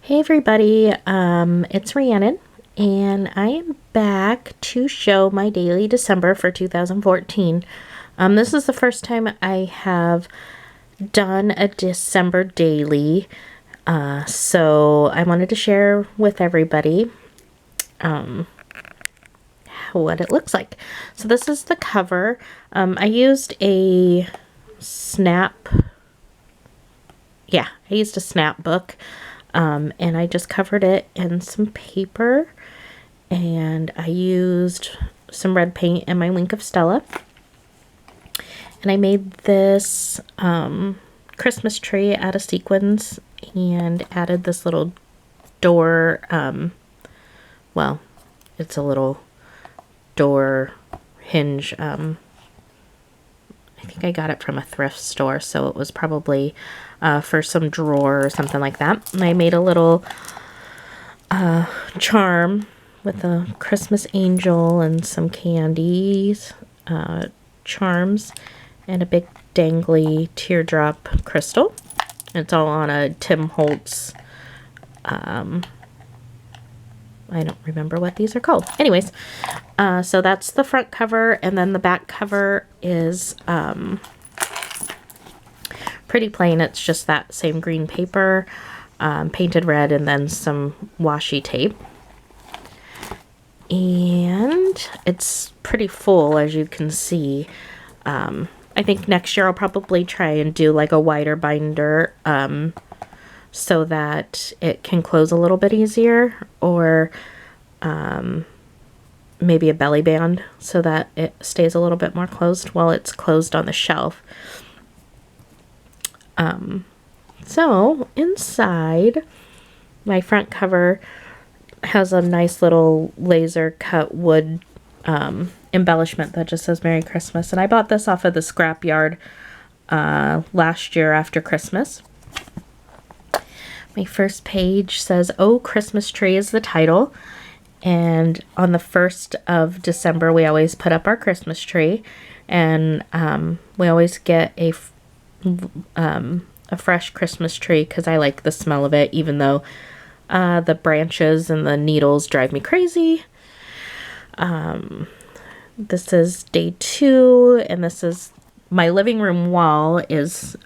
Hey everybody, it's Rhiannon, and I am back to show my daily December for 2014. This is the first time I have done a December daily, so I wanted to share with everybody what it looks like. So this is the cover. I used a snap book. And I just covered it in some paper, and I used some red paint and my Link of Stella. And I made this Christmas tree out of sequins and added this little door, well, it's a little door hinge. I think I got it from a thrift store, so it was probably for some drawer or something like that. And I made a little charm with a Christmas angel and some candies, charms, and a big dangly teardrop crystal. It's all on a Tim Holtz, I don't remember what these are called. Anyways, so that's the front cover, and then the back cover is pretty plain. It's just that same green paper, painted red, and then some washi tape. And it's pretty full, as you can see. I think next year I'll probably try and do like a wider binder, so that it can close a little bit easier, or maybe a belly band so that it stays a little bit more closed while it's closed on the shelf. So inside, my front cover has a nice little laser cut wood embellishment that just says Merry Christmas, and I bought this off of the scrap yard last year after Christmas. My first page says, "Oh, Christmas Tree" is the title. And on the 1st of December, we always put up our Christmas tree. And we always get a fresh Christmas tree because I like the smell of it, even though the branches and the needles drive me crazy. This is day 2, and this is my living room wall is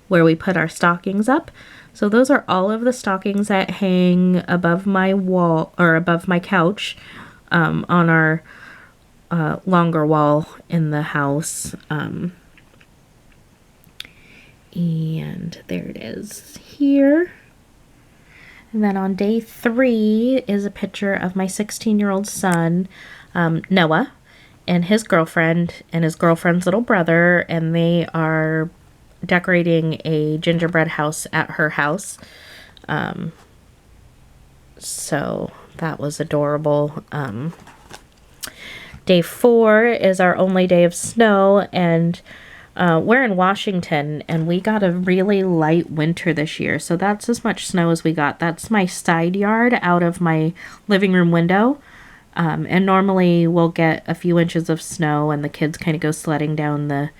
where we put our stockings up. So those are all of the stockings that hang above my wall, or above my couch, on our longer wall in the house. And there it is here. And then on day 3 is a picture of my 16-year-old son, Noah, and his girlfriend and his girlfriend's little brother, and they are decorating a gingerbread house at her house. So that was adorable. Day 4 is our only day of snow, and we're in Washington, and we got a really light winter this year, so that's as much snow as we got. That's my side yard out of my living room window, and normally we'll get a few inches of snow, and the kids kind of go sledding down the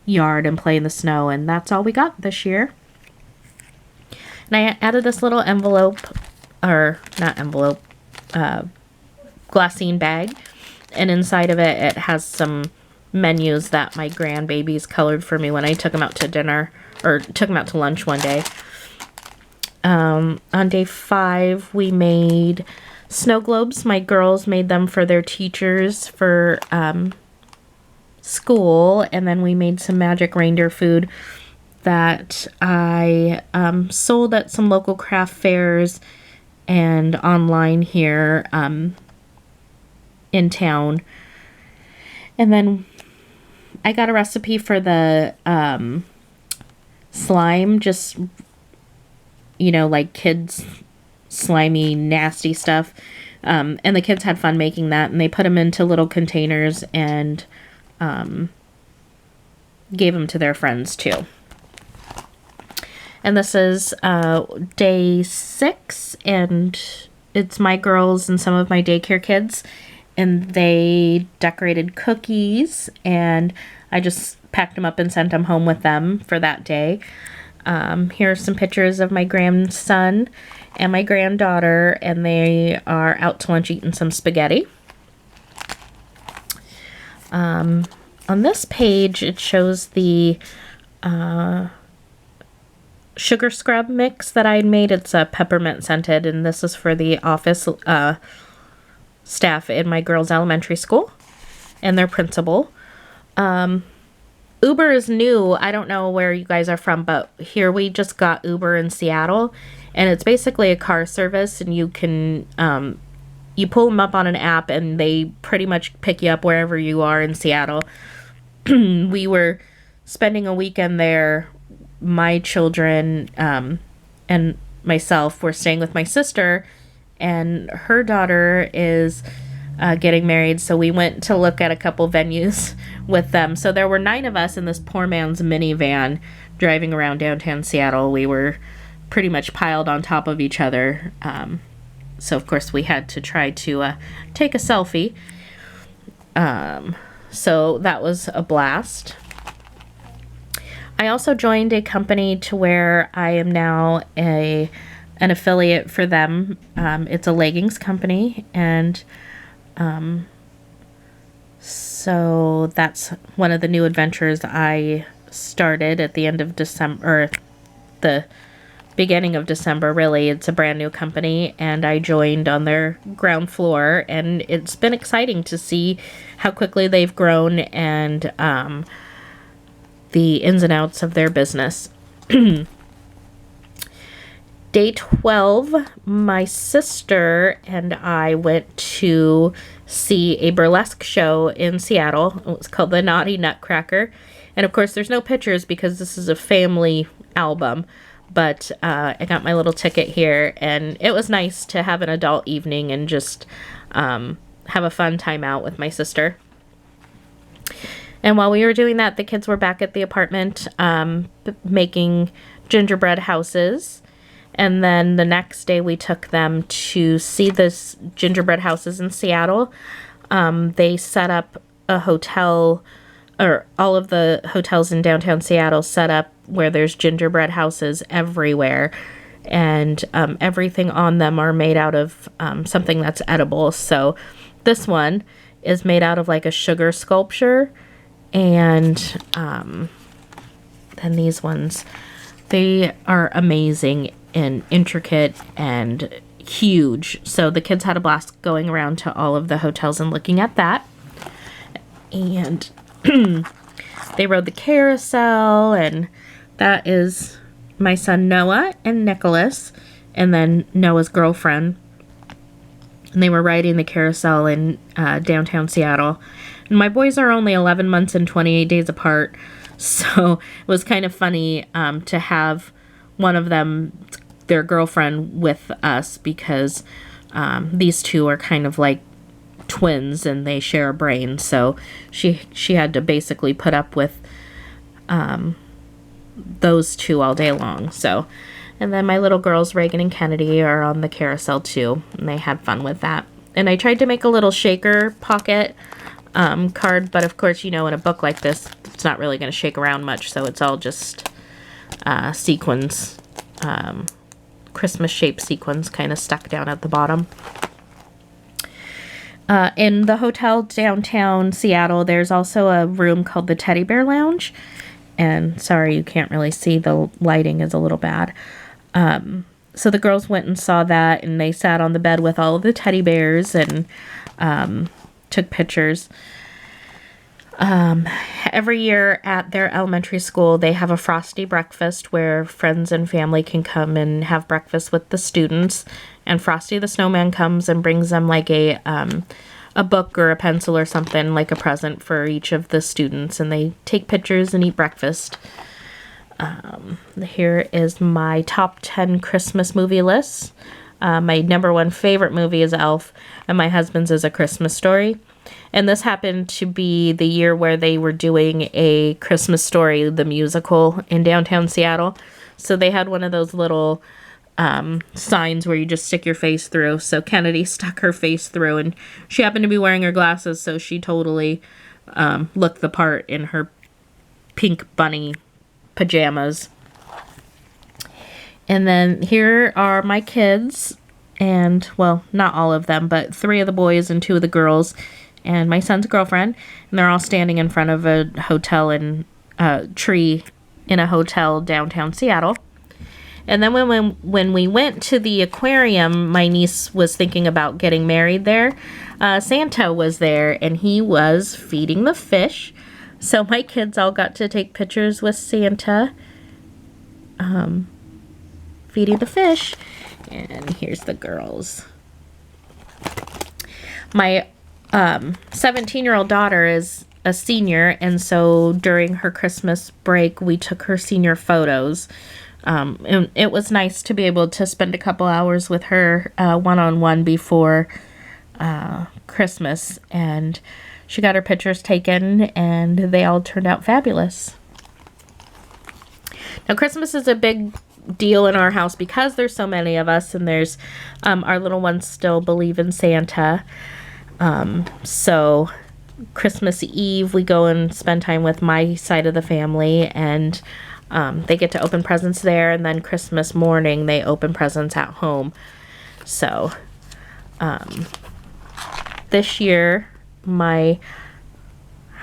yard and play in the snow, and that's all we got this year. And I added this little envelope, or not envelope, glassine bag, and inside of it, it has some menus that my grandbabies colored for me when I took them out to dinner, or took them out to lunch one day. On day 5, we made snow globes. My girls made them for their teachers for school, and then we made some magic reindeer food that I sold at some local craft fairs and online here in town. And then I got a recipe for the slime, just, you know, like kids slimy nasty stuff, and the kids had fun making that, and they put them into little containers and gave them to their friends too. And this is day 6, and it's my girls and some of my daycare kids, and they decorated cookies, and I just packed them up and sent them home with them for that day. Here are some pictures of my grandson, and my granddaughter, and they are out to lunch eating some spaghetti. On this page, it shows the sugar scrub mix that I made. It's a peppermint scented, and this is for the office staff in my girls' elementary school and their principal. Uber is new. I don't know where you guys are from, but here we just got Uber in Seattle, and it's basically a car service, and you can you pull them up on an app, and they pretty much pick you up wherever you are in Seattle. We were spending a weekend there. My children and myself were staying with my sister, and her daughter is getting married, so we went to look at a couple venues with them. So there were 9 of us in this poor man's minivan driving around downtown Seattle. We were pretty much piled on top of each other. So of course we had to try to take a selfie. So that was a blast. I also joined a company to where I am now an affiliate for them. It's a leggings company, and so that's one of the new adventures I started at the end of December, or the beginning of December, really. It's a brand new company, and I joined on their ground floor, and it's been exciting to see how quickly they've grown and the ins and outs of their business. Day 12, my sister and I went to see a burlesque show in Seattle. It was called the Naughty Nutcracker. And of course, there's no pictures because this is a family album. But I got my little ticket here, and it was nice to have an adult evening and just have a fun time out with my sister. And while we were doing that, the kids were back at the apartment making gingerbread houses. And then the next day we took them to see this gingerbread houses in Seattle. They set up a hotel, or all of the hotels in downtown Seattle set up where there's gingerbread houses everywhere. And everything on them are made out of something that's edible. So this one is made out of like a sugar sculpture. And then these ones, they are amazing and intricate and huge. So the kids had a blast going around to all of the hotels and looking at that. And they rode the carousel, and that is my son Noah and Nicholas, and then Noah's girlfriend. And they were riding the carousel in downtown Seattle. And my boys are only 11 months and 28 days apart, so it was kind of funny to have one of them, their girlfriend, with us, because these two are kind of like twins and they share a brain. So she had to basically put up with those two all day long. So, and then my little girls, Reagan and Kennedy, are on the carousel too, and they had fun with that. And I tried to make a little shaker pocket card, but of course, you know, in a book like this, it's not really going to shake around much, so it's all just sequins, Christmas shaped sequins kind of stuck down at the bottom. In the hotel downtown Seattle, there's also a room called the Teddy Bear Lounge. And sorry, you can't really see, the lighting is a little bad. So the girls went and saw that, and they sat on the bed with all of the teddy bears and took pictures. Every year at their elementary school, they have a Frosty breakfast where friends and family can come and have breakfast with the students. And Frosty the Snowman comes and brings them like a book or a pencil or something, like a present for each of the students. And they take pictures and eat breakfast. Here is my top 10 Christmas movie list. My number 1 favorite movie is Elf, and my husband's is A Christmas Story. And this happened to be the year where they were doing A Christmas Story, the musical, in downtown Seattle. So they had one of those little signs where you just stick your face through. So Kennedy stuck her face through, and she happened to be wearing her glasses, so she totally looked the part in her pink bunny pajamas. And then here are my kids, and well, not all of them, but 3 of the boys and 2 of the girls, and my son's girlfriend, and they're all standing in front of a hotel and tree in a hotel downtown Seattle. And then when we went to the aquarium, my niece was thinking about getting married there. Santa was there, and he was feeding the fish. So my kids all got to take pictures with Santa feeding the fish. And here's the girls. My 17-year-old daughter is a senior, and so during her Christmas break, we took her senior photos. And it was nice to be able to spend a couple hours with her one-on-one before Christmas, and she got her pictures taken, and they all turned out fabulous. Now, Christmas is a big deal in our house because there's so many of us, and there's our little ones still believe in Santa. So Christmas Eve, we go and spend time with my side of the family, and they get to open presents there, and then Christmas morning, they open presents at home. So this year, my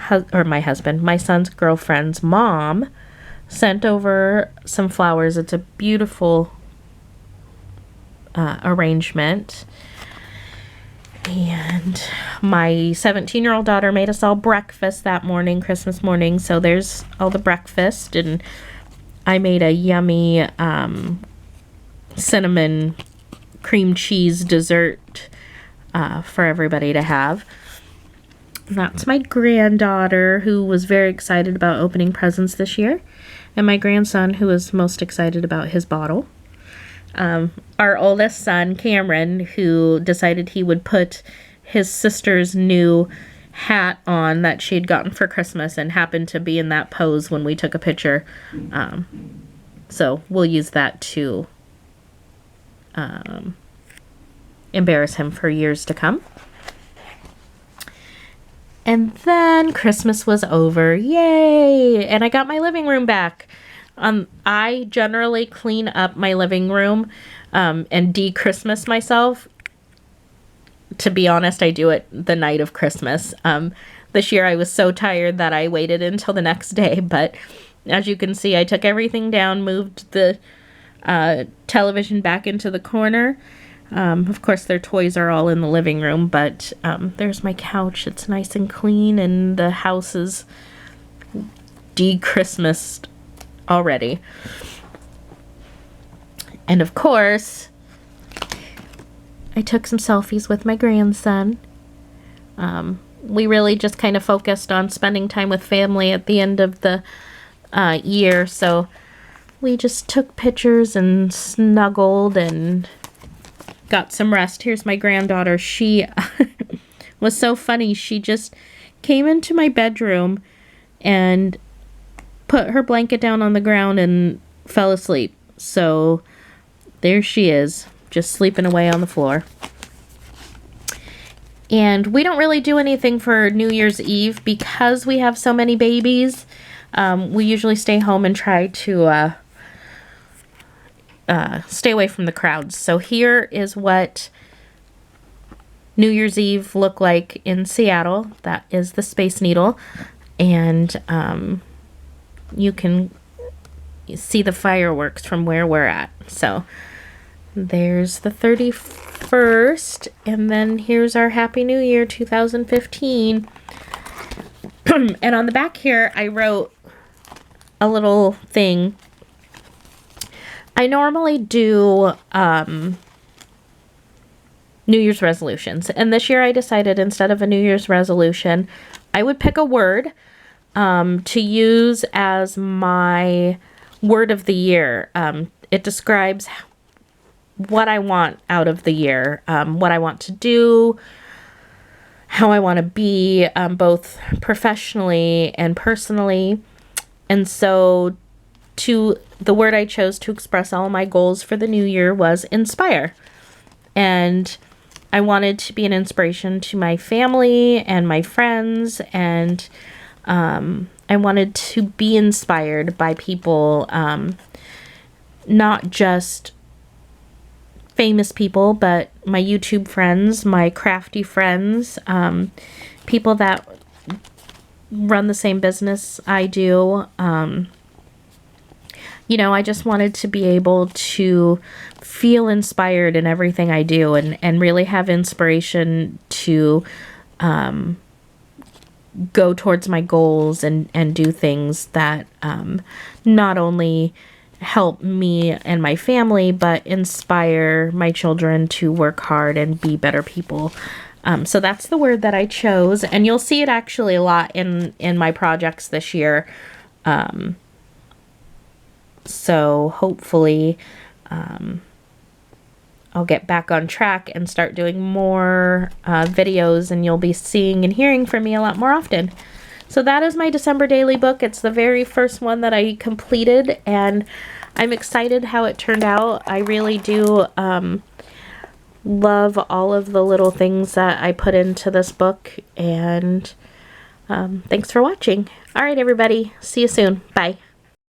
son's girlfriend's mom sent over some flowers. It's a beautiful arrangement. And my 17-year-old daughter made us all breakfast that morning, Christmas morning. So there's all the breakfast, and I made a yummy cinnamon cream cheese dessert for everybody to have. And that's my granddaughter, who was very excited about opening presents this year, and my grandson, who was most excited about his bottle. Our oldest son, Cameron, who decided he would put his sister's new hat on that she had gotten for Christmas, and happened to be in that pose when we took a picture. So we'll use that to embarrass him for years to come. And then Christmas was over. Yay! And I got my living room back. I generally clean up my living room and de-Christmas myself. To be honest, I do it the night of Christmas. This year I was so tired that I waited until the next day, but as you can see, I took everything down, moved the television back into the corner. Of course, their toys are all in the living room, but there's my couch. It's nice and clean, and the house is de-Christmased already. And of course, I took some selfies with my grandson. We really just kind of focused on spending time with family at the end of the year, so we just took pictures and snuggled and got some rest. Here's my granddaughter. She was so funny. She just came into my bedroom and put her blanket down on the ground and fell asleep. So there she is, just sleeping away on the floor. And we don't really do anything for New Year's Eve because we have so many babies. We usually stay home and try to stay away from the crowds. So here is what New Year's Eve looked like in Seattle. That is the Space Needle. And you can see the fireworks from where we're at. So there's the 31st. And then here's our Happy New Year 2015. And on the back here, I wrote a little thing. I normally do New Year's resolutions. And this year I decided instead of a New Year's resolution, I would pick a word to use as my word of the year. It describes what I want out of the year, what I want to do, how I want to be, both professionally and personally. And so the word I chose to express all my goals for the new year was inspire. And I wanted to be an inspiration to my family and my friends, and I wanted to be inspired by people not just famous people, but my YouTube friends, my crafty friends, people that run the same business I do. You know, I just wanted to be able to feel inspired in everything I do, and really have inspiration to go towards my goals and do things that not only help me and my family, but inspire my children to work hard and be better people. So that's the word that I chose, and you'll see it actually a lot in my projects this year. So hopefully I'll get back on track and start doing more videos, and you'll be seeing and hearing from me a lot more often. So that is my December daily book. It's the very first one that I completed, and I'm excited how it turned out. I really do love all of the little things that I put into this book, and thanks for watching. All right, everybody. See you soon. Bye.